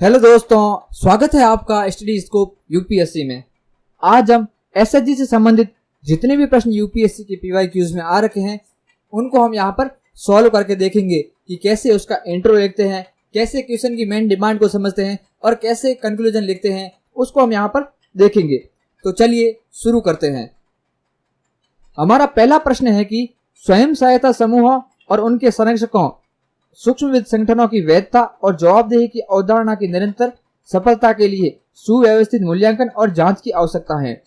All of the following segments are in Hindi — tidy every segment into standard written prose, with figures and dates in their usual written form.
हेलो दोस्तों, स्वागत है आपका स्टडी स्कोप यूपीएससी में। आज हम एसएचजी से संबंधित जितने भी प्रश्न यूपीएससी के पीवाईक्यूज में आ रखे हैं उनको हम यहाँ पर सॉल्व करके देखेंगे कि कैसे उसका इंट्रो लिखते हैं, कैसे क्वेश्चन की मेन डिमांड को समझते हैं और कैसे कंक्लूजन लिखते हैं, उसको हम यहाँ पर देखेंगे। तो चलिए शुरू करते हैं। हमारा पहला प्रश्न है कि स्वयं सहायता समूह और उनके संरक्षकों सूक्ष्म वित्त संगठनों की वैधता और जवाबदेही की अवधारणा की निरंतर सफलता के लिए सुव्यवस्थित मूल्यांकन और जांच की आवश्यकता है।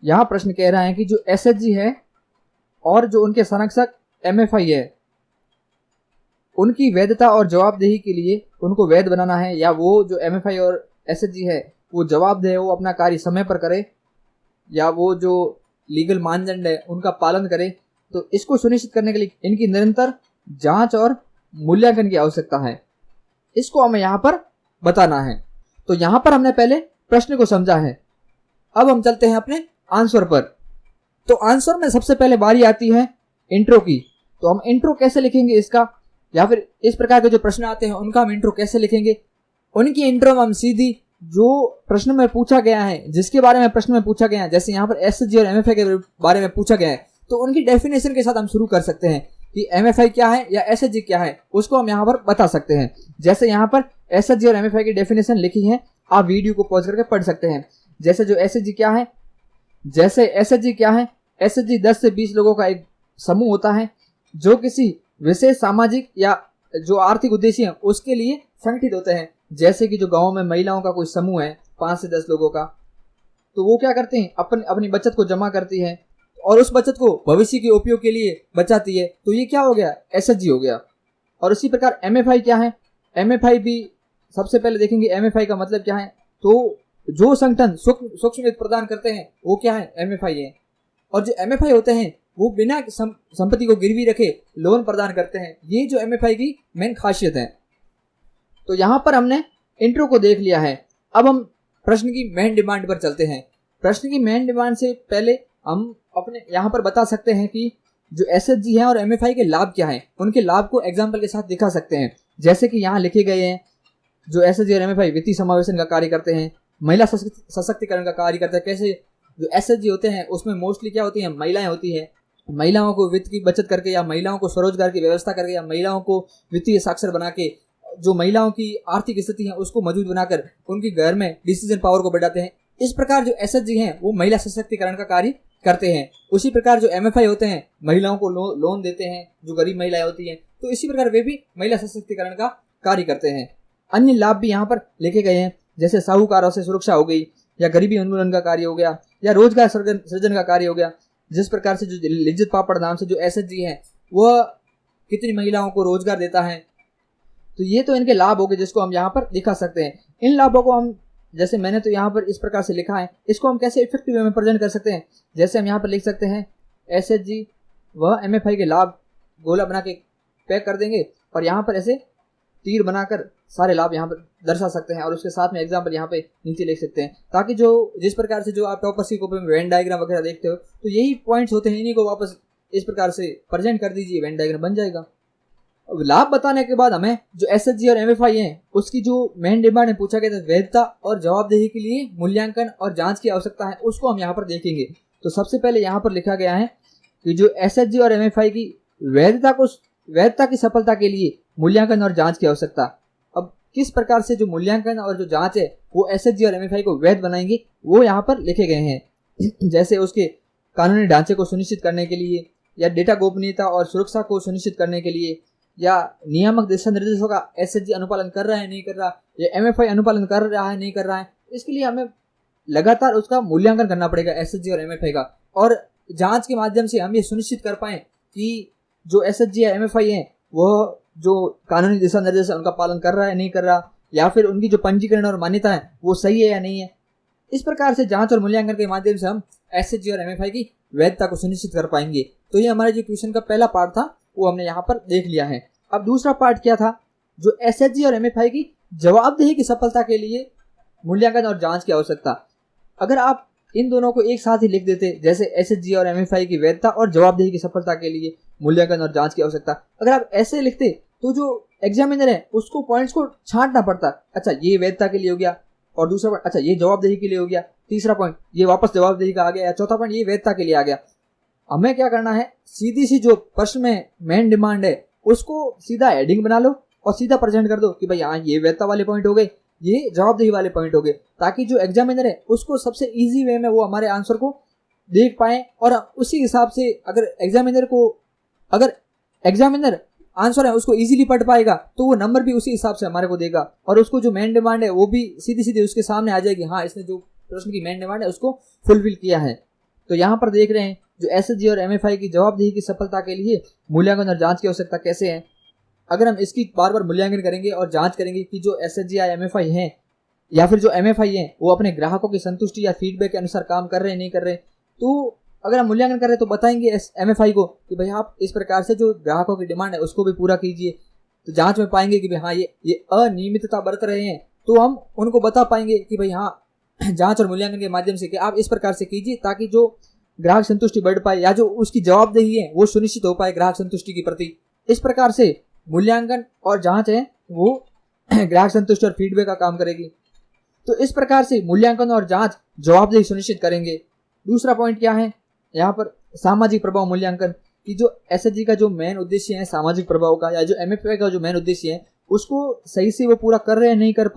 यहां प्रश्न कह रहा है कि जो एसएचजी है और जो उनके संरक्षक एमएफआई है, उनकी वैधता और जवाबदेही के लिए उनको वैध बनाना है, या वो जो एमएफआई और एसएचजी है वो जवाबदेह है, वो अपना कार्य समय पर करे, या वो जो लीगल मानदंड है उनका पालन करे। तो इसको सुनिश्चित करने के लिए इनकी निरंतर जांच और मूल्यांकन की आवश्यकता है। इसको हमें यहाँ पर बताना है। तो यहाँ पर हमने पहले प्रश्न को समझा है। अब हम चलते हैं अपने आंसर पर। तो आंसर में सबसे पहले बारी आती है इंट्रो की। तो हम इंट्रो कैसे लिखेंगे इसका, या फिर इस प्रकार के जो प्रश्न आते हैं उनका हम इंट्रो कैसे लिखेंगे। उनकी इंट्रो में हम सीधी जो प्रश्न में पूछा गया है, जिसके बारे में प्रश्न में पूछा गया है, जैसे यहाँ पर एसएचजी और एमएफआई के बारे में पूछा गया है, तो उनकी डेफिनेशन के साथ हम शुरू कर सकते हैं कि एमएफआई क्या है या एसएचजी क्या है, उसको हम यहाँ पर बता सकते हैं। जैसे यहाँ पर एसएचजी और एमएफआई की डेफिनेशन लिखी है, आप वीडियो को पॉज करके पढ़ सकते हैं। जैसे जो एसएचजी क्या है, एसएचजी 10 से 20 लोगों का एक समूह होता है जो किसी विशेष सामाजिक या जो आर्थिक उद्देश्य है उसके लिए संगठित होते हैं। जैसे कि जो गाँव में महिलाओं का कोई समूह है 5 से 10 लोगों का, तो वो क्या करते हैं, अपनी बचत को जमा करती है और उस बचत को भविष्य के उपयोग के लिए बचाती है। तो ये क्या हो गया, एसएचजी हो गया। और इसी प्रकार एमएफआई क्या है, एमएफआई भी सबसे पहले देखेंगे एमएफआई का मतलब क्या है। तो जो संगठन सूक्ष्म वित्त प्रदान करते हैं वो क्या है, एमएफआई है। और जो एमएफआई होते हैं वो बिना संपत्ति को गिरवी रखे लोन प्रदान करते हैं। ये जो एमएफआई की मेन खासियत है। तो यहाँ पर हमने इंट्रो को देख लिया है। अब हम प्रश्न की मेन डिमांड पर चलते हैं। प्रश्न की मेन डिमांड से पहले हम अपने यहाँ पर बता सकते हैं कि जो एसएचजी है और एमएफआई के लाभ क्या हैं, उनके लाभ को एग्जाम्पल के साथ दिखा सकते हैं। जैसे कि यहाँ लिखे गए हैं, जो एसएचजी और एमएफआई वित्तीय समावेशन का कार्य करते हैं, महिला सशक्तिकरण का कार्य करते हैं। कैसे जो एसएचजी होते हैं उसमें मोस्टली क्या होती है, महिलाएं होती है। महिलाओं को वित्त की बचत करके, या महिलाओं को स्वरोजगार की व्यवस्था करके, या महिलाओं को वित्तीय साक्षर बना के, जो महिलाओं की आर्थिक स्थिति है उसको मजबूत बनाकर उनके घर में डिसीजन पावर को बढ़ाते हैं। इस प्रकार जो एसएचजी हैं वो महिला सशक्तिकरण का कार्य करते हैं। उसी प्रकार जो एमएफआई होते हैं महिलाओं को लोन देते हैं, जो गरीब महिलाएं होती हैं। तो इसी प्रकार वे भी महिला सशक्तिकरण का कार्य करते हैं। अन्य लाभ भी यहाँ पर लिखे गए हैं, जैसे साहूकारों से सुरक्षा हो गई, या गरीबी उन्मूलन का कार्य हो गया, या रोजगार सृजन का कार्य हो गया। जिस प्रकार से जो लिज्जत पापड़ नाम से जो एसएचजी है वह कितनी महिलाओं को रोजगार देता है। तो ये तो इनके लाभ हो गए जिसको हम यहाँ पर दिखा सकते हैं। इन लाभों को हम, जैसे मैंने तो यहाँ पर इस प्रकार से लिखा है, इसको हम कैसे इफेक्टिव वे में प्रेजेंट कर सकते हैं। जैसे हम यहाँ पर लिख सकते हैं एसएचजी वह एमएफआई के लाभ गोला बना के पैक कर देंगे, और यहाँ पर ऐसे तीर बनाकर सारे लाभ यहाँ पर दर्शा सकते हैं, और उसके साथ में एग्जाम्पल यहाँ पे नीचे लिख सकते हैं, ताकि जो जिस प्रकार से जो आप टॉपर्स की कॉपी में वेन डायग्राम वगैरह देखते हो तो यही पॉइंट्स होते हैं, इन्हीं को वापस इस प्रकार से प्रेजेंट कर दीजिए, वेन डायग्राम बन जाएगा। लाभ बताने के बाद हमें जो एसएचजी और एमएफआई हैं उसकी जो मेन डिमांड में पूछा गया था, वैधता और जवाबदेही के लिए मूल्यांकन और जांच की आवश्यकता है, उसको हम यहाँ पर देखेंगे। तो सबसे पहले यहाँ पर लिखा गया है कि जो एसएचजी और एमएफआई की वैधता की सफलता के लिए मूल्यांकन और जांच की आवश्यकता। अब किस प्रकार से जो मूल्यांकन और जो जांच है वो एसएचजी और एमएफआई को वैध बनाएंगे वो यहाँ पर लिखे गए हैं। जैसे उसके कानूनी ढांचे को सुनिश्चित करने के लिए, या डेटा गोपनीयता और सुरक्षा को सुनिश्चित करने के लिए, या नियामक दिशा निर्देशों का एसएचजी अनुपालन कर रहा है नहीं कर रहा, या एमएफआई अनुपालन कर रहा है नहीं कर रहा है। इसके लिए हमें लगातार उसका मूल्यांकन करना पड़ेगा एसएचजी और एमएफआई का, और जांच के माध्यम से हम ये सुनिश्चित कर पाएं कि जो एसएचजी या एमएफआई है वह जो कानूनी दिशा निर्देश है उनका पालन कर रहा है नहीं कर रहा, या फिर उनकी जो पंजीकरण और मान्यता है वो सही है या नहीं है। इस प्रकार से जांच और मूल्यांकन के माध्यम से हम एसएचजी और एमएफआई की वैधता को सुनिश्चित कर पाएंगे। तो ये हमारे जो क्वेश्चन का पहला पार्ट था वो हमने यहाँ पर देख लिया है। अब दूसरा पार्ट क्या था, जो एसएचजी और एमएफआई की जवाबदेही की सफलता के लिए मूल्यांकन और जांच की आवश्यकता। अगर आप इन दोनों को एक साथ ही लिख देते, जैसे एसएचजी और एमएफआई की वैधता और जवाबदेही की सफलता के लिए मूल्यांकन और जांच की आवश्यकता, अगर आप ऐसे लिखते तो जो एग्जामिनर है उसको पॉइंट्स को छांटना पड़ता, अच्छा ये वैधता के लिए हो गया, और दूसरा पॉइंट अच्छा ये जवाबदेही के लिए हो गया, तीसरा पॉइंट ये वापस जवाबदेही का आ गया, या चौथा पॉइंट ये वैधता के लिए आ गया। हमें क्या करना है, सीधी सी जो प्रश्न में मेन डिमांड है उसको सीधा हेडिंग बना लो और सीधा प्रेजेंट कर दो कि भाई हाँ ये वैधता वाले पॉइंट हो गए, ये जवाबदेही वाले पॉइंट हो गए, ताकि जो एग्जामिनर है उसको सबसे इजी वे में वो हमारे आंसर को देख पाए। और उसी हिसाब से अगर एग्जामिनर आंसर है उसको इजीली पढ़ पाएगा तो वो नंबर भी उसी हिसाब से हमारे को देगा, और उसको जो मेन डिमांड है वो भी सीधी सीधी उसके सामने आ जाएगी, हाँ इसने जो प्रश्न की मेन डिमांड है उसको फुलफिल किया है। तो यहाँ पर देख रहे हैं जो एसएचजी और एमएफआई की जवाबदेही की सफलता के लिए मूल्यांकन और जांच की आवश्यकता कैसे है। अगर हम इसकी बार बार मूल्यांकन करेंगे और जांच करेंगे कि जो एसएचजी या एमएफआई हैं या फिर जो एमएफआई हैं वो अपने ग्राहकों की संतुष्टि या फीडबैक के अनुसार काम कर रहे हैं नहीं कर रहे, तो अगर हम मूल्यांकन कर रहे हैं तो बताएंगे एमएफआई को कि भाई आप इस प्रकार से जो ग्राहकों की डिमांड है उसको भी पूरा कीजिए। तो जांच में पाएंगे कि भाई हाँ ये अनियमितता बरत रहे हैं, तो हम उनको बता पाएंगे कि भाई हाँ जांच और मूल्यांकन के माध्यम से कि आप इस प्रकार से कीजिए ताकि जो ग्राहक संतुष्टि बढ़ पाए या जो उसकी जवाबदेही है वो सुनिश्चित हो पाए ग्राहक संतुष्टि के प्रति। इस प्रकार से मूल्यांकन और जांच है वो ग्राहक संतुष्टि और फीडबैक का काम करेगी। तो इस प्रकार से मूल्यांकन और जांच जवाबदेही सुनिश्चित करेंगे। दूसरा पॉइंट क्या है यहाँ पर, सामाजिक प्रभाव मूल्यांकन की जो एसएचजी का जो मेन उद्देश्य है सामाजिक प्रभाव का, या जो एमएफआई का जो मेन उद्देश्य है उसको सही से वो पूरा कर रहे हैं नहीं कर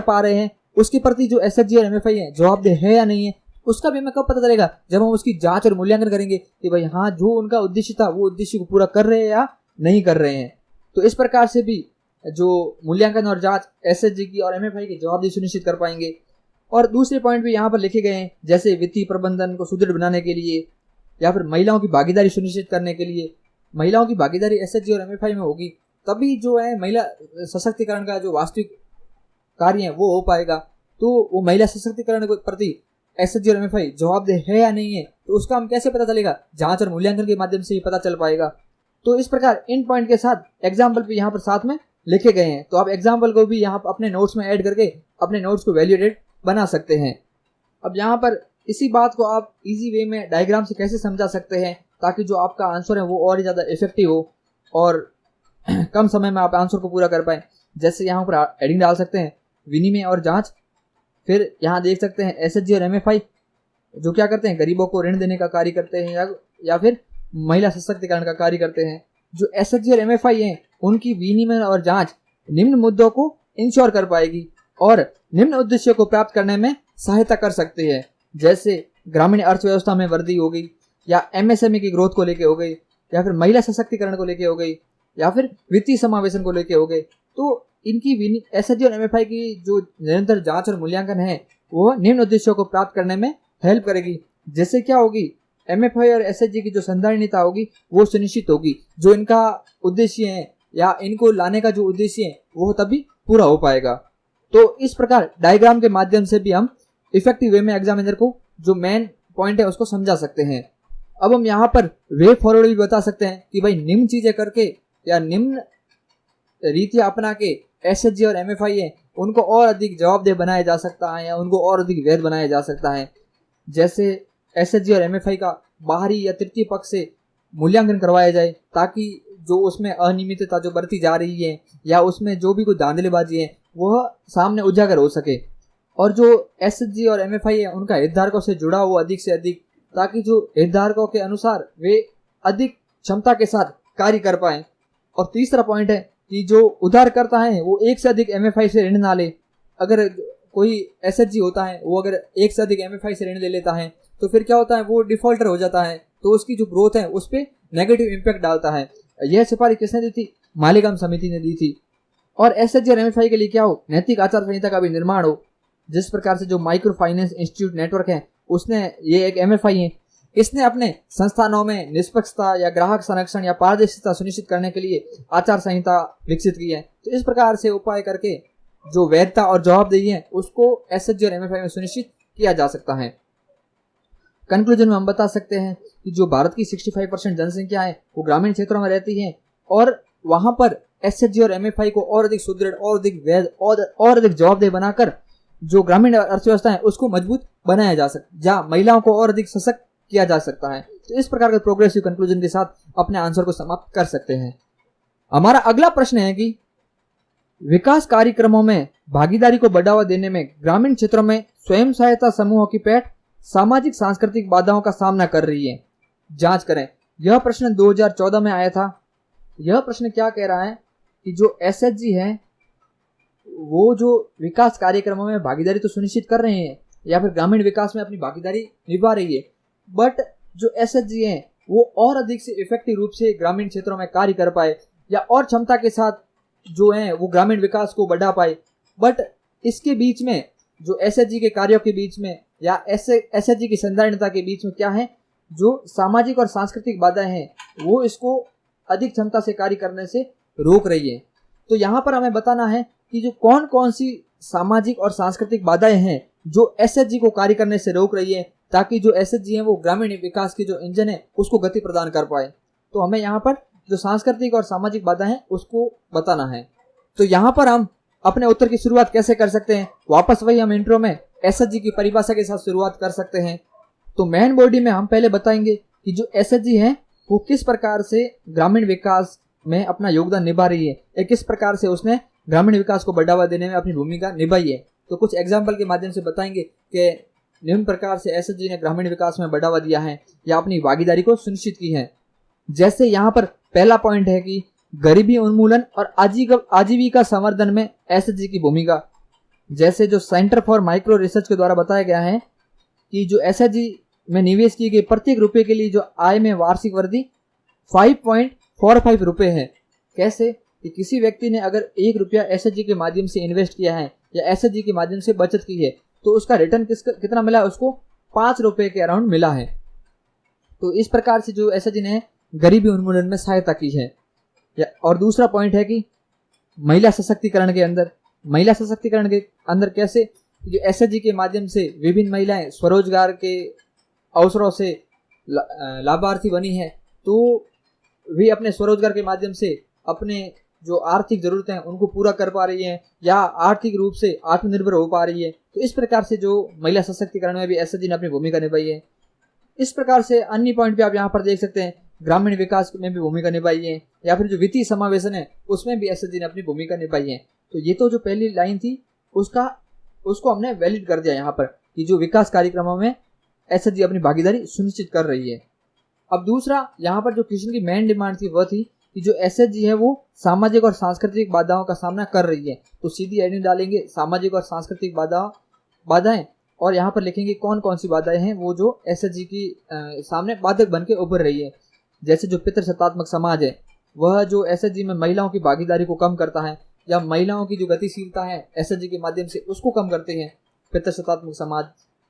पा रहे हैं, उसके प्रति जो एसएचजी और एमएफआई है जवाबदेह है या नहीं है, उसका भी हमें कब पता चलेगा, जब हम उसकी जांच और मूल्यांकन करेंगे कि भाई हाँ जो उनका उद्देश्य था वो उद्देश्य को पूरा कर रहे हैं या नहीं कर रहे हैं। तो इस प्रकार से भी जो मूल्यांकन और जांच एसएचजी की और एमएफआई की जवाबदेही सुनिश्चित कर पाएंगे। और दूसरे पॉइंट भी यहाँ पर लिखे गए हैं, जैसे वित्तीय प्रबंधन को सुदृढ़ बनाने के लिए या फिर महिलाओं की भागीदारी सुनिश्चित करने के लिए। महिलाओं की भागीदारी एसएचजी और एमएफआई में होगी तभी जो है महिला सशक्तिकरण का जो वास्तविक कार्य है वो हो पाएगा। तो वो महिला सशक्तिकरण के प्रति एसएचजी और एमएफआई जवाबदेह है या नहीं है, तो उसका हम कैसे पता चलेगा, जांच और मूल्यांकन के माध्यम से ही पता चल पाएगा। तो इस प्रकार इन पॉइंट के साथ एग्जाम्पल भी यहाँ पर साथ में लिखे गए हैं, तो आप एग्जाम्पल को भी यहाँ पर अपने नोट्स में ऐड करके अपने नोट्स को वैल्यूएटेड बना सकते हैं। अब यहाँ पर इसी बात को आप इजी वे में डायग्राम से कैसे समझा सकते हैं ताकि जो आपका आंसर है वो और ज़्यादा इफेक्टिव हो और कम समय में आप आंसर को पूरा कर पाएँ। जैसे यहाँ पर हेडिंग डाल सकते हैं विनिमय और जांच, फिर यहाँ देख सकते हैं एसएचजी और एमएफआई जो क्या करते हैं, गरीबों को ऋण देने का कार्य करते हैं या फिर महिला सशक्तिकरण का कार्य करते हैं। जो एसएचजी और एमएफआई हैं उनकी विनिमय और जांच निम्न मुद्दों को इंश्योर कर पाएगी और निम्न उद्देश्यों को प्राप्त करने में सहायता कर सकती है, जैसे ग्रामीण अर्थव्यवस्था में वृद्धि हो गई, या एमएसएमई की ग्रोथ को लेके हो गई, या फिर महिला सशक्तिकरण को लेके हो गई, या फिर वित्तीय समावेशन को लेके हो गए। तो इनकी एसएचजी और एमएफआई की जो निरंतर जांच और मूल्यांकन है वो निम्न उद्देश्यों को प्राप्त करने में हेल्प करेगी, जिससे क्या होगी, एमएफआई और एसएचजी की जो संधारणीयता होगी वो सुनिश्चित होगी। जो इनका उद्देश्य है या इनको लाने का जो उद्देश्य है वो तभी पूरा हो पाएगा। तो इस प्रकार डायग्राम के माध्यम से भी हम इफेक्टिव वे में एग्जामिनर को जो मेन पॉइंट है उसको समझा सकते हैं। अब हम यहाँ पर वे फॉरवर्ड भी बता सकते हैं कि भाई निम्न चीजें करके या निम्न रीतियां अपना के एसएचजी और एमएफआई है उनको और अधिक जवाबदेह बनाया जा सकता है या उनको और अधिक वैध बनाया जा सकता है। जैसे एसएचजी और एमएफआई का बाहरी या तृतीय पक्ष से मूल्यांकन करवाया जाए ताकि जो उसमें अनियमितता जो बरती जा रही है या उसमें जो भी कोई धांधलीबाजी है वह सामने उजागर हो सके, और जो एसएचजी और एमएफआई है उनका हितधारकों से जुड़ा हुआ अधिक से अधिक, ताकि जो हितधारकों के अनुसार वे अधिक क्षमता के साथ कार्य कर पाएं। और तीसरा पॉइंट है कि जो उधारकर्ता है वो एक से अधिक एमएफआई से ऋण ना ले। अगर कोई एसएचजी होता है वो अगर एक से अधिक एमएफआई से ऋण ले लेता है तो फिर क्या होता है, वो डिफॉल्टर हो जाता है, तो उसकी जो ग्रोथ है उस पर नेगेटिव इम्पैक्ट डालता है। यह सिफारिश किसने दी थी, मालेगाम समिति ने दी थी। और एसएचजी और एमएफआई के लिए क्या हो, नैतिक आचार संहिता का भी निर्माण हो। जिस प्रकार से जो माइक्रो फाइनेंस इंस्टीट्यूट नेटवर्क है उसने, ये एक एमएफआई है, इसने अपने संस्थानों में निष्पक्षता या ग्राहक संरक्षण या पारदर्शिता सुनिश्चित करने के लिए आचार संहिता विकसित की है। तो इस प्रकार से उपाय करके जो वैधता और जवाबदेही है उसको एसएचजी और एमएफआई में सुनिश्चित किया जा सकता है। कंक्लूजन में हम बता सकते हैं कि जो भारत की 65% जनसंख्या है वो ग्रामीण क्षेत्रों में रहती है और वहां पर एसएचजी और एमएफआई को और अधिक सुदृढ़ और अधिक वैध और अधिक जवाबदेह बनाकर जो ग्रामीण अर्थव्यवस्था है उसको मजबूत बनाया जा सकता, जहाँ महिलाओं को और अधिक सशक्त किया जा सकता है। तो इस प्रकार के प्रोग्रेसिव कंक्लूजन के साथ अपने आंसर को समाप्त कर सकते हैं। हमारा अगला प्रश्न है कि विकास कार्यक्रमों में भागीदारी को बढ़ावा देने में ग्रामीण क्षेत्रों में स्वयं सहायता समूहों की पैठ सामाजिक सांस्कृतिक बाधाओं का सामना कर रही है। जांच करें। यह प्रश्न 2014 में आया था। यह प्रश्न क्या कह रहा है कि जो एसएचजी है वो जो विकास कार्यक्रमों में भागीदारी तो सुनिश्चित कर रहे हैं या फिर ग्रामीण विकास में अपनी भागीदारी निभा रही है, बट जो एसएचजी हैं वो और अधिक से इफेक्टिव रूप से ग्रामीण क्षेत्रों में कार्य कर पाए या और क्षमता के साथ जो है वो ग्रामीण विकास को बढ़ा पाए। बट इसके बीच में जो एसएचजी के कार्यों के बीच में या एसएचजी की संधारणता के बीच में क्या है, जो सामाजिक और सांस्कृतिक बाधाएं हैं वो इसको अधिक क्षमता से कार्य करने से रोक रही है। तो यहाँ पर हमें बताना है कि जो कौन कौन सी सामाजिक और सांस्कृतिक बाधाएं हैं जो एसएचजी को कार्य करने से रोक रही है, ताकि जो एसएचजी है वो ग्रामीण विकास की जो इंजन है उसको गति प्रदान कर पाए। तो हमें यहाँ पर जो सांस्कृतिक और सामाजिक बाधा है उसको बताना है। तो यहाँ पर हम अपने उत्तर की शुरुआत कैसे कर सकते हैं, वापस वही हम इंट्रो में एसएचजी की परिभाषा के साथ शुरुआत कर सकते हैं। तो मेन बॉडी में हम पहले बताएंगे कि जो एसएचजी है वो किस प्रकार से ग्रामीण विकास में अपना योगदान निभा रही है या किस प्रकार से उसने ग्रामीण विकास को बढ़ावा देने में अपनी भूमिका निभाई है। तो कुछ एग्जाम्पल के माध्यम से बताएंगे कि निम्न प्रकार से एसएचजी ने ग्रामीण विकास में बढ़ावा दिया है या अपनी भागीदारी को सुनिश्चित की है। जैसे यहाँ पर पहला पॉइंट है कि गरीबी उन्मूलन और आजीविका संवर्धन में एसएचजी की भूमिका। जैसे जो सेंटर फॉर माइक्रो रिसर्च के द्वारा बताया गया है कि जो एसएचजी में निवेश किए गए प्रत्येक रुपए के लिए जो आय में वार्षिक वृद्धि 5.45 रुपए है। कैसे कि किसी व्यक्ति ने अगर 1 रुपया एसएचजी के माध्यम से इन्वेस्ट किया है या एसएचजी के माध्यम से बचत की है तो उसका रिटर्न कितना मिला है, उसको 5 रुपए के अराउंड मिला है। तो इस प्रकार से जो एसएचजी ने गरीबी उन्मूलन में सहायता की है। और दूसरा पॉइंट है कि महिला सशक्तिकरण के अंदर कैसे जो एसएचजी के माध्यम से विभिन्न महिलाएं स्वरोजगार के अवसरों से लाभार्थी बनी है, तो वे अपने स्वरोजगार के माध्यम से अपने जो आर्थिक जरूरतें हैं उनको पूरा कर पा रही हैं या आर्थिक रूप से आत्मनिर्भर हो पा रही है। तो इस प्रकार से जो महिला सशक्तिकरण में भी एसएचजी ने अपनी भूमिका निभाई है। इस प्रकार से अन्य पॉइंट भी आप यहाँ पर देख सकते हैं, ग्रामीण विकास में भी भूमिका निभाई है या फिर जो वित्तीय समावेशन है उसमें भी एसएचजी ने अपनी भूमिका निभाई है। तो ये तो जो पहली लाइन थी उसको हमने वैलिड कर दिया यहाँ पर कि जो विकास कार्यक्रमों में एसएचजी अपनी भागीदारी सुनिश्चित कर रही है। अब दूसरा यहाँ पर जो क्वेश्चन की मेन डिमांड थी वह थी कि जो एसएचजी है वो सामाजिक और सांस्कृतिक बाधाओं का सामना कर रही है। तो सीधी हेडिंग डालेंगे सामाजिक और सांस्कृतिक बाधाएं और यहाँ पर लिखेंगे कौन कौन सी बाधाएं हैं वो जो एसएचजी की सामने बाधक बन के उभर रही है। जैसे जो पितृसत्तात्मक समाज है वह जो एसएचजी में महिलाओं की भागीदारी को कम करता है या महिलाओं की जो गतिशीलता है एसएचजी के माध्यम से उसको कम करते हैं पितृसत्तात्मक समाज।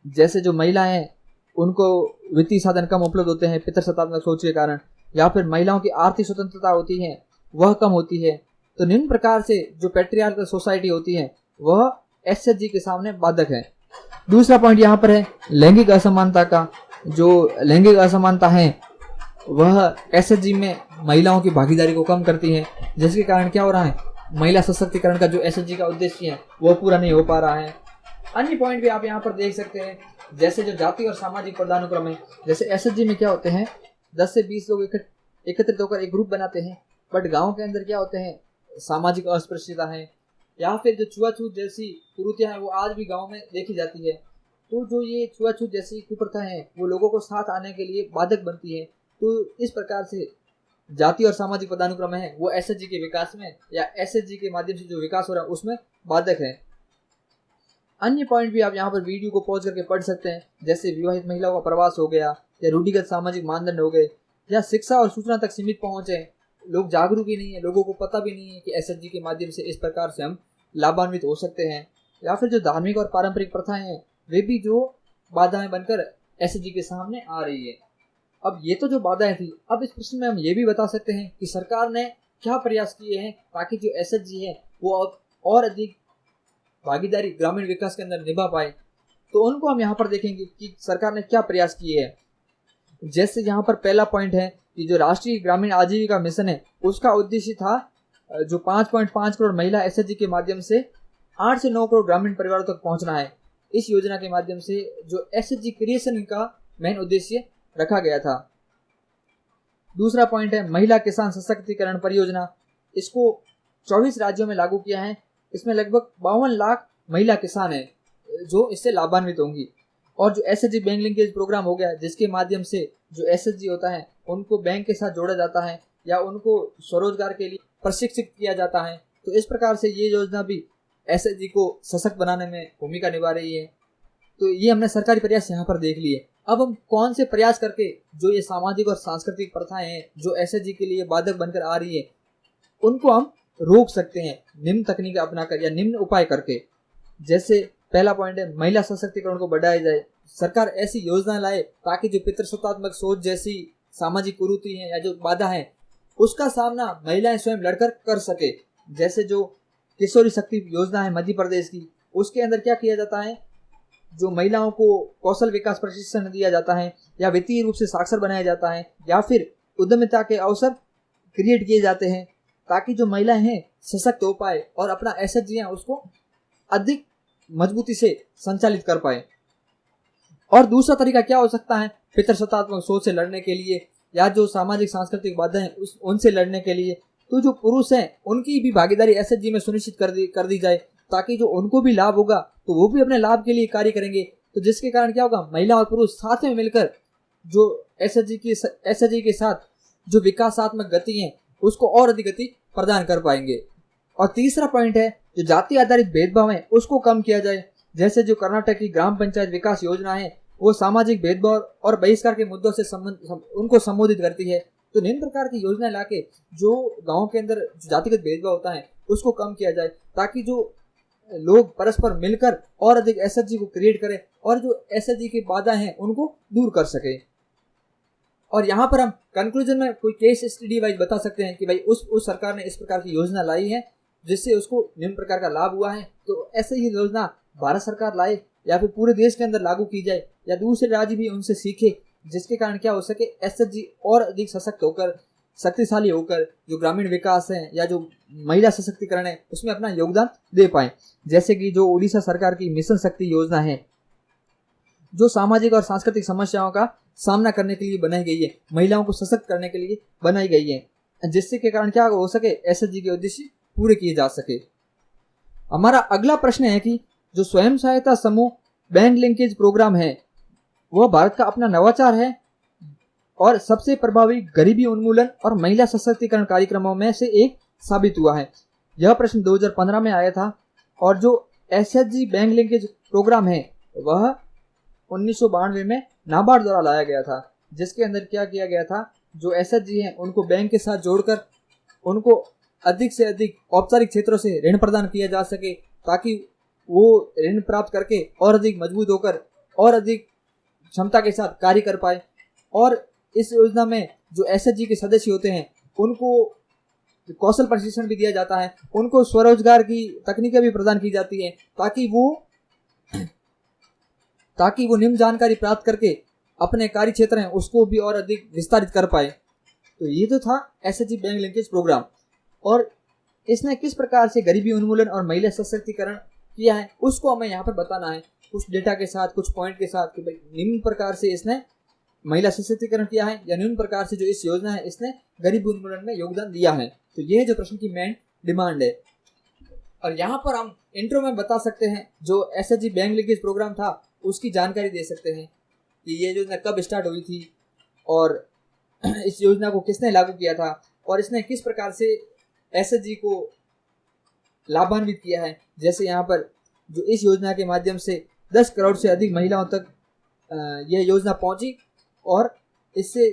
जैसे जो महिलाएं हैं उनको वित्तीय साधन कम उपलब्ध होते हैं पितृसत्तात्मक सोच के कारण, या फिर महिलाओं की आर्थिक स्वतंत्रता होती है वह कम होती है। तो निम्न प्रकार से जो पैट्रियार्कल सोसाइटी होती है वह एसएचजी के सामने बाधक है। दूसरा पॉइंट यहाँ पर है लैंगिक असमानता का। जो लैंगिक असमानता है वह एसएचजी में महिलाओं की भागीदारी को कम करती है, जिसके कारण क्या हो रहा है, महिला सशक्तिकरण का जो एसएचजी का उद्देश्य है वो पूरा नहीं हो पा रहा है। अन्य पॉइंट भी आप यहाँ पर देख सकते हैं, जैसे जो जाति और सामाजिक पदानुक्रम है। जैसे एसएचजी में क्या होते हैं 10 से 20 लोग एकत्रित होकर एक ग्रुप बनाते हैं, बट गाँव के अंदर क्या होते हैं सामाजिक अस्पृश्यता है या फिर जो छुआछूत जैसी कुरीतियां हैं वो आज भी गाँव में देखी जाती है। तो जो ये छुआछूत जैसी कुप्रथा है वो लोगों को साथ आने के लिए बाधक बनती है। तो इस प्रकार से जाति और सामाजिक पदानुक्रम है वो एसएचजी के विकास में या एसएचजी के माध्यम से जो विकास हो रहा है उसमें बाधक है। अन्य पॉइंट भी आप यहाँ पर वीडियो को पॉज करके पढ़ सकते हैं, जैसे विवाहित महिलाओं का प्रवास हो गया या रूढ़िगत सामाजिक मानदंड हो गए या शिक्षा और सूचना तक सीमित पहुंच है। लोग जागरूक ही नहीं है, लोगों को पता भी नहीं है कि एसएचजी के माध्यम से इस प्रकार से हम लाभान्वित हो सकते हैं। या फिर जो धार्मिक और पारंपरिक प्रथाएं हैं वे भी जो बाधाएं बनकर एसएचजी के सामने आ रही है। अब ये तो जो बाधाएं थी, अब इस प्रश्न में हम ये भी बता सकते हैं कि सरकार ने क्या प्रयास किए हैं ताकि जो एसएचजी है वो अब और अधिक भागीदारी ग्रामीण विकास के अंदर निभा पाए। तो उनको हम यहाँ पर देखेंगे कि सरकार ने क्या प्रयास किए हैं। जैसे यहाँ पर पहला पॉइंट है कि जो राष्ट्रीय ग्रामीण आजीविका मिशन है उसका उद्देश्य था जो 5.5 करोड़ महिला एसएचजी के माध्यम से 8 से 9 करोड़ ग्रामीण परिवारों तक पहुंचना है। इस योजना के माध्यम से जो एसएचजी क्रिएशन का मेन उद्देश्य रखा गया था। दूसरा पॉइंट है महिला किसान सशक्तिकरण परियोजना। इसको 24 राज्यों में लागू किया है। इसमें लगभग 52 लाख महिला किसान हैं जो इससे लाभान्वित होंगी। और जो एसएचजी बैंक लिंकेज प्रोग्राम हो गया, जिसके माध्यम से जो एसएचजी होता है उनको बैंक के साथ जोड़ा जाता है या उनको स्वरोजगार के लिए प्रशिक्षित किया जाता है। तो इस प्रकार से ये योजना भी एसएचजी को सशक्त बनाने में भूमिका निभा रही है। तो ये हमने सरकारी प्रयास यहाँ पर देख लिए। अब हम कौन से प्रयास करके जो ये सामाजिक और सांस्कृतिक प्रथाएं हैं जो एसएचजी के लिए बाधक बनकर आ रही है उनको हम रोक सकते हैं निम्न तकनीक अपनाकर या निम्न उपाय करके। जैसे पहला पॉइंट है महिला सशक्तिकरण को बढ़ाया जाए। सरकार ऐसी योजना लाए ताकि जो पितृसत्तात्मक सोच जैसी सामाजिक कुरीति है या जो बाधा है उसका सामना महिलाएं स्वयं लड़कर कर सके। जैसे जो किशोरी शक्ति योजना है मध्य प्रदेश की, उसके अंदर क्या किया जाता है, जो महिलाओं को कौशल विकास प्रशिक्षण दिया जाता है या वित्तीय रूप से साक्षर बनाया जाता है या फिर उद्यमिता के अवसर क्रिएट किए जाते हैं ताकि जो महिलाएं हैं सशक्त हो पाए और अपना एसएचजी है उसको अधिक मजबूती से संचालित कर पाए। और दूसरा तरीका क्या हो सकता है, पितृसत्तात्मक सोच से लड़ने के लिए या जो सामाजिक सांस्कृतिक बाधाएं हैं उनसे लड़ने के लिए तो जो पुरुष हैं उनकी भी भागीदारी एसएचजी में सुनिश्चित कर दी जाए ताकि जो उनको भी लाभ होगा तो वो भी अपने लाभ के लिए कार्य करेंगे। तो जिसके कारण क्या होगा, महिला और पुरुष साथ में मिलकर जो एसएचजी के साथ जो विकासात्मक गति है उसको और अधिक गति प्रदान कर पाएंगे। और तीसरा पॉइंट है जो जाति आधारित भेदभाव है उसको कम किया जाए। जैसे जो कर्नाटक की ग्राम पंचायत विकास योजना है वो सामाजिक भेदभाव और बहिष्कार के मुद्दों से उनको संबोधित करती है। तो निम्न प्रकार की योजना लाके जो गांव के अंदर जातिगत भेदभाव होता है उसको कम किया जाए ताकि जो लोग परस्पर मिलकर और अधिक एसएचजी को क्रिएट करें और जो एसएचजी की बाधा हैं उनको दूर कर सके। और यहाँ पर हम कंक्लूजन में कोई केस स्टडी वाइज बता सकते हैं कि भाई उस सरकार ने इस प्रकार की योजना लाई है जिससे उसको निम्न प्रकार का लाभ हुआ है। तो ऐसे ही योजना भारत सरकार लाए या फिर पूरे देश के अंदर लागू की जाए या दूसरे राज्य भी उनसे सीखे, जिसके कारण क्या हो सके एसएचजी और अधिक सशक्त होकर शक्तिशाली होकर जो ग्रामीण विकास है या जो महिला सशक्तिकरण है उसमें अपना योगदान दे पाए। जैसे कि जो उड़ीसा सरकार की मिशन शक्ति योजना है जो सामाजिक और सांस्कृतिक समस्याओं का सामना करने के लिए बनाई गई है, महिलाओं को सशक्त करने के लिए बनाई गई है, जिससे के कारण क्या हो सके एसएचजी के उद्देश्य पूरे किए जा सके। हमारा अगला प्रश्न है कि जो स्वयं सहायता समूह बैंक लिंकेज प्रोग्राम है वह भारत का अपना नवाचार है और सबसे प्रभावी गरीबी उन्मूलन और महिला सशक्तिकरण कार्यक्रमों में से एक साबित हुआ है। यह प्रश्न 2015 में आया था। और जो एसएचजी बैंक लिंकेज प्रोग्राम है वह 1992 में नाबार्ड द्वारा लाया गया था, जिसके अंदर क्या किया गया था, जो एसएचजी हैं उनको बैंक के साथ जोड़कर उनको अधिक से अधिक औपचारिक क्षेत्रों से ऋण प्रदान किया जा सके ताकि वो ऋण प्राप्त करके और अधिक मजबूत होकर और अधिक क्षमता के साथ कार्य कर पाए। और इस योजना में जो एसएचजी के सदस्य होते हैं उनको कौशल प्रशिक्षण भी दिया जाता है, उनको स्वरोजगार की तकनीकें भी प्रदान की जाती हैं ताकि वो निम्न जानकारी प्राप्त करके अपने कार्य क्षेत्र हैं उसको भी और अधिक विस्तारित कर पाए। तो ये तो था एसएचजी बैंक लिंकेज प्रोग्राम और इसने किस प्रकार से गरीबी उन्मूलन और महिला सशक्तिकरण किया है उसको हमें यहाँ पर बताना है कुछ डेटा के साथ, कुछ पॉइंट के साथ कि भाई निम्न प्रकार से इसने महिला सशक्तिकरण किया है या निम्न प्रकार से जो इस योजना है इसने गरीबी उन्मूलन में योगदान दिया है। तो ये जो प्रश्न की मेन डिमांड है। और यहाँ पर हम इंट्रो में बता सकते हैं जो एसएचजी बैंक लिंकेज प्रोग्राम था उसकी जानकारी दे सकते हैं कि ये योजना कब स्टार्ट हुई थी और इस योजना को किसने लागू किया था और इसने किस प्रकार से एसएचजी को लाभान्वित किया है। जैसे यहाँ पर जो इस योजना के माध्यम से 10 करोड़ से अधिक महिलाओं तक यह योजना पहुंची और इससे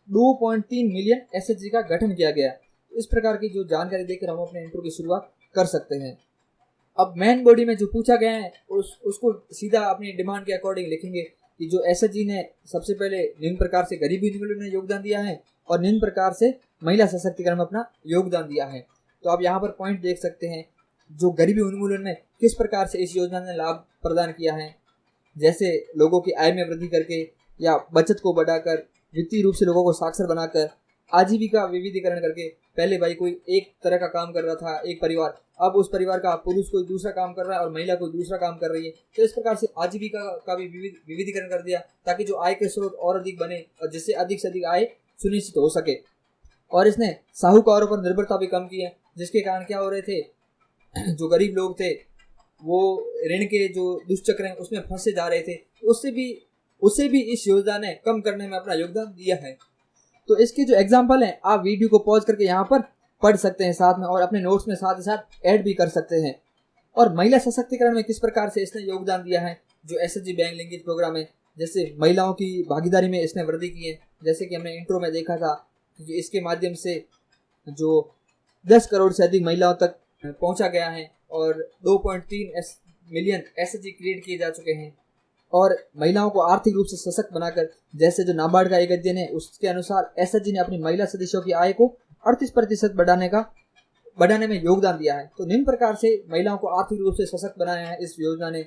2.3 मिलियन एसएचजी का गठन किया गया। इस प्रकार की जो जानकारी देकर हम अपने इंट्रो की शुरुआत कर सकते हैं। अब मेन बॉडी में जो पूछा गया है उसको सीधा अपनी डिमांड के अकॉर्डिंग लिखेंगे कि जो एसएचजी ने सबसे पहले निम्न प्रकार से गरीबी उन्मूलन में योगदान दिया है और निम्न प्रकार से महिला सशक्तिकरण में अपना योगदान दिया है। तो आप यहाँ पर पॉइंट देख सकते हैं जो गरीबी उन्मूलन में किस प्रकार से इस योजना ने लाभ प्रदान किया है, जैसे लोगों की आय में वृद्धि करके या बचत को बढ़ाकर, वित्तीय रूप से लोगों को साक्षर बनाकर, आजीविका विविधीकरण करके। पहले भाई कोई एक तरह का काम कर रहा था एक परिवार, अब उस परिवार का पुरुष कोई दूसरा काम कर रहा है और महिला कोई दूसरा काम कर रही है। तो इस प्रकार से आजीविका का भी विविधीकरण कर दिया ताकि जो आय के स्रोत और अधिक बने और जिससे अधिक से अधिक आय सुनिश्चित हो सके। और इसने साहूकारों पर निर्भरता भी कम की है, जिसके कारण क्या हो रहे थे, जो गरीब लोग थे वो ऋण के जो दुष्चक्र हैं उसमें फंसे जा रहे थे। उससे भी इस योजना ने कम करने में अपना योगदान दिया है। तो इसके जो एग्जाम्पल हैं आप वीडियो को पॉज करके यहाँ पर पढ़ सकते हैं साथ में, और अपने नोट्स में साथ ही साथ ऐड भी कर सकते हैं। और महिला सशक्तिकरण में किस प्रकार से इसने योगदान दिया है, जो एसएचजी बैंक लिंकेज प्रोग्राम है, जैसे महिलाओं की भागीदारी में इसने वृद्धि की है। जैसे कि हमने इंट्रो में देखा था कि इसके माध्यम से जो 10 करोड़ से अधिक महिलाओं तक पहुंचा गया है और 2.3 मिलियन एसएचजी क्रिएट किए जा चुके हैं। और महिलाओं को आर्थिक रूप से सशक्त बनाकर, जैसे जो नाबार्ड का एक अध्ययन है उसके अनुसार एसएचजी ने अपनी महिला सदस्यों की आय को 38% बढ़ाने में योगदान दिया है। तो निम्न प्रकार से महिलाओं को आर्थिक रूप से सशक्त बनाया है इस योजना ने,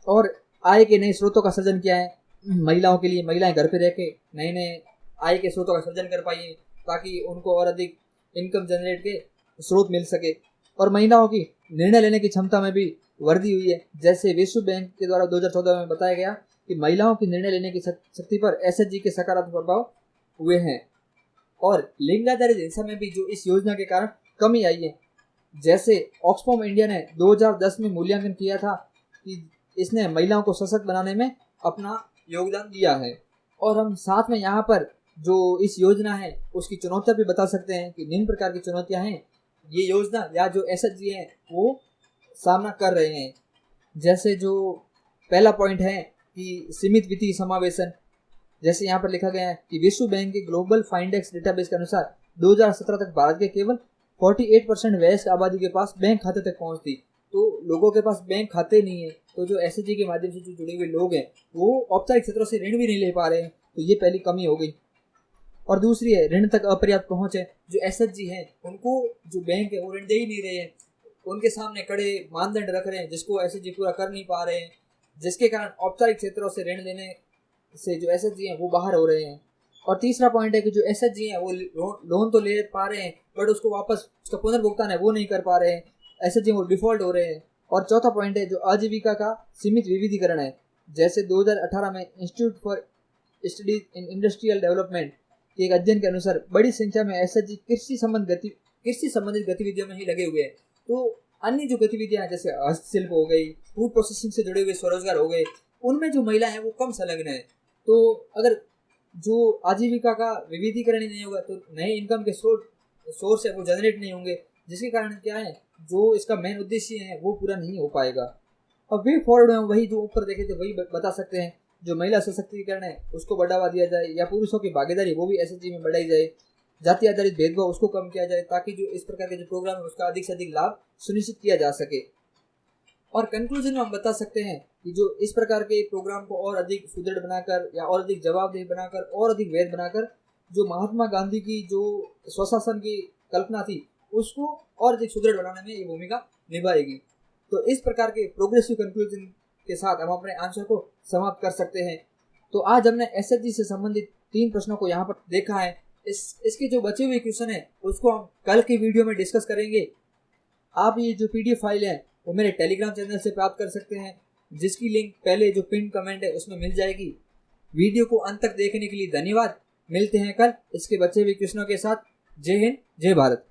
और आय के नए स्रोतों का सृजन किया है महिलाओं के लिए। महिलाएं घर पे रह के नए नए आय के स्रोतों का सृजन कर पाई ताकि उनको और अधिक इनकम जनरेट के स्रोत मिल सके। और महिलाओं की निर्णय लेने की क्षमता में भी वृद्धि हुई है। जैसे विश्व बैंक के द्वारा 2014 में बताया गया कि महिलाओं की निर्णय लेने की शक्ति पर एसएचजी के सकारात्मक प्रभाव हुए हैं। और लिंग आधारित हिंसा में भी जो इस योजना के कारण कमी आई है, जैसे ऑक्सफॉर्म इंडिया ने 2010 में मूल्यांकन किया था कि इसने महिलाओं को सशक्त बनाने में अपना योगदान दिया है। और हम साथ में यहाँ पर जो इस योजना है उसकी चुनौतियाँ भी बता सकते हैं कि निम्न प्रकार की चुनौतियाँ हैं ये योजना या जो एसएचजी है वो सामना कर रहे हैं। जैसे जो पहला पॉइंट है कि सीमित वित्तीय समावेशन। जैसे यहाँ पर लिखा गया है कि विश्व बैंक के ग्लोबल फाइंडेक्स डेटाबेस के अनुसार 2017 तक भारत के केवल 48% वयस्क आबादी के पास बैंक खाते तक पहुँच थी। तो लोगों के पास बैंक खाते नहीं है, तो जो एसएचजी के माध्यम से जो जुड़े हुए लोग हैं वो औपचारिक क्षेत्रों से ऋण भी नहीं ले पा रहे हैं। तो ये पहली कमी हो गई। और दूसरी है ऋण तक अपर्याप्त पहुँच है। जो एसएचजी है उनको जो बैंक है वो ऋण दे ही नहीं रहे हैं, उनके सामने कड़े मानदंड रख रहे हैं जिसको एसएचजी पूरा कर नहीं पा रहे हैं, जिसके कारण औपचारिक क्षेत्रों से ऋण लेने से जो एसएचजी हैं वो बाहर हो रहे हैं। और तीसरा पॉइंट है कि जो एसएचजी हैं वो लोन तो ले पा रहे हैं बट उसको वापस उसका पुनर्भुगतान है वो नहीं कर पा रहे हैं, एसएचजी वो डिफॉल्ट हो रहे हैं। और चौथा पॉइंट है जो आजीविका का सीमित विविधीकरण है। जैसे 2018 में institute for studies in industrial development के एक अध्ययन के अनुसार बड़ी संख्या में एसएचजी कृषि संबंधित गतिविधियों में ही लगे हुए हैं। तो अन्य जो गतिविधियां हैं जैसे हस्तशिल्प हो गई, फूड प्रोसेसिंग से जुड़े हुए स्वरोजगार हो गए, उनमें जो महिला है वो कम संलग्न है। तो अगर जो आजीविका का विविधीकरण ही नहीं होगा तो नए इनकम के सोर्स है वो जनरेट नहीं होंगे, जिसके कारण क्या है जो इसका मेन उद्देश्य है वो पूरा नहीं हो पाएगा। अब वे फॉरवर्ड में वही जो ऊपर देखे थे वही बता सकते हैं। जो महिला सशक्तिकरण है उसको बढ़ावा दिया जाए या पुरुषों की भागीदारी वो भी एसएचजी में बढ़ाई जाए, जाति आधारित भेदभाव उसको कम किया जाए ताकि जो इस प्रकार के जो प्रोग्राम है उसका अधिक से अधिक लाभ सुनिश्चित किया जा सके। और कंक्लूजन में हम बता सकते हैं कि जो इस प्रकार के प्रोग्राम को और अधिक सुदृढ़ बनाकर या और अधिक जवाबदेह बनाकर और अधिक वैध बनाकर जो महात्मा गांधी की जो स्वशासन की कल्पना थी उसको और अधिक सुदृढ़ बनाने में ये भूमिका निभाएगी। तो इस प्रकार के प्रोग्रेसिव कंक्लूजन के साथ हम अपने आंसर को समाप्त कर सकते हैं। तो आज हमने एसएचजी से संबंधित 3 प्रश्नों को यहाँ पर देखा है। इसके जो बचे हुए क्वेश्चन है उसको हम कल की वीडियो में डिस्कस करेंगे। आप ये जो पीडीएफ फाइल है वो मेरे टेलीग्राम चैनल से प्राप्त कर सकते हैं, जिसकी लिंक पहले जो पिन कमेंट है उसमें मिल जाएगी। वीडियो को अंत तक देखने के लिए धन्यवाद। मिलते हैं कल इसके बचे हुए क्वेश्चनों के साथ। जय हिंद, जय भारत।